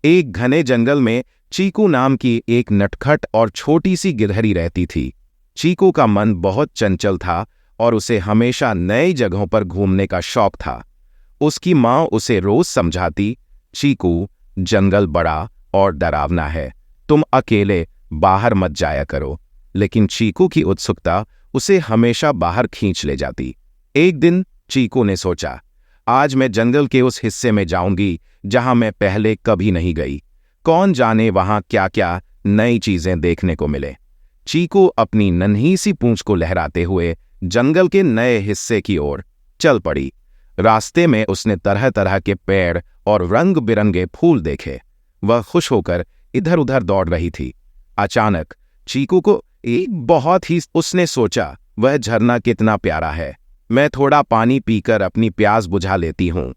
एक घने जंगल में चीकू नाम की एक नटखट और छोटी सी गिलहरी रहती थी। चीकू का मन बहुत चंचल था और उसे हमेशा नई जगहों पर घूमने का शौक था। उसकी माँ उसे रोज समझाती, चीकू, जंगल बड़ा और डरावना है, तुम अकेले बाहर मत जाया करो। लेकिन चीकू की उत्सुकता उसे हमेशा बाहर खींच ले जाती। एक दिन चीकू ने सोचा, आज मैं जंगल के उस हिस्से में जाऊंगी जहां मैं पहले कभी नहीं गई। कौन जाने वहां क्या क्या नई चीजें देखने को मिले। चीकू अपनी नन्ही सी पूंछ को लहराते हुए जंगल के नए हिस्से की ओर चल पड़ी। रास्ते में उसने तरह तरह के पेड़ और रंग बिरंगे फूल देखे। वह खुश होकर इधर उधर दौड़ रही थी। अचानक चीकू को उसने सोचा, वह झरना कितना प्यारा है, मैं थोड़ा पानी पीकर अपनी प्यास बुझा लेती हूं।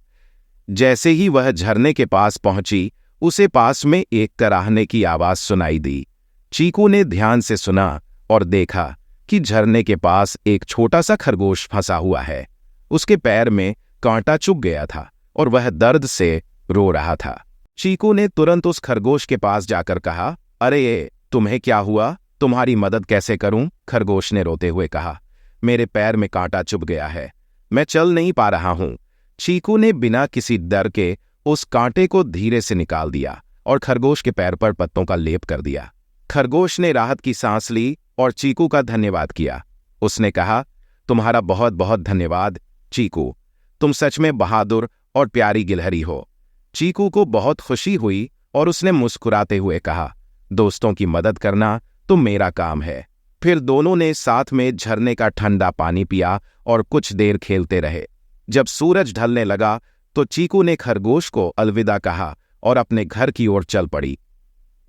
जैसे ही वह झरने के पास पहुंची, उसे पास में एक कराहने की आवाज सुनाई दी। चीकू ने ध्यान से सुना और देखा कि झरने के पास एक छोटा सा खरगोश फंसा हुआ है। उसके पैर में कांटा चुभ गया था और वह दर्द से रो रहा था। चीकू ने तुरंत उस खरगोश के पास जाकर कहा, अरे तुम्हें क्या हुआ, तुम्हारी मदद कैसे करूं? खरगोश ने रोते हुए कहा, मेरे पैर में कांटा चुभ गया है, मैं चल नहीं पा रहा हूं। चीकू ने बिना किसी डर के उस कांटे को धीरे से निकाल दिया और खरगोश के पैर पर पत्तों का लेप कर दिया। खरगोश ने राहत की सांस ली और चीकू का धन्यवाद किया। उसने कहा, तुम्हारा बहुत बहुत धन्यवाद चीकू, तुम सच में बहादुर और प्यारी गिलहरी हो। चीकू को बहुत खुशी हुई और उसने मुस्कुराते हुए कहा, दोस्तों की मदद करना तो मेरा काम है। फिर दोनों ने साथ में झरने का ठंडा पानी पिया और कुछ देर खेलते रहे। जब सूरज ढलने लगा तो चीकू ने खरगोश को अलविदा कहा और अपने घर की ओर चल पड़ी।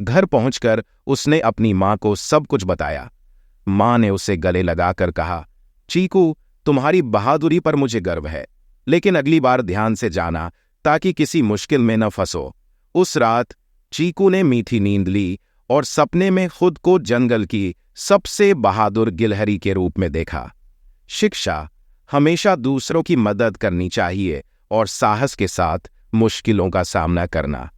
घर पहुंचकर उसने अपनी मां को सब कुछ बताया। मां ने उसे गले लगाकर कहा, चीकू, तुम्हारी बहादुरी पर मुझे गर्व है, लेकिन अगली बार ध्यान से जाना ताकि किसी मुश्किल में न फंसो। उस रात चीकू ने मीठी नींद ली और सपने में खुद को जंगल की सबसे बहादुर गिलहरी के रूप में देखा। शिक्षा, हमेशा दूसरों की मदद करनी चाहिए और साहस के साथ मुश्किलों का सामना करना।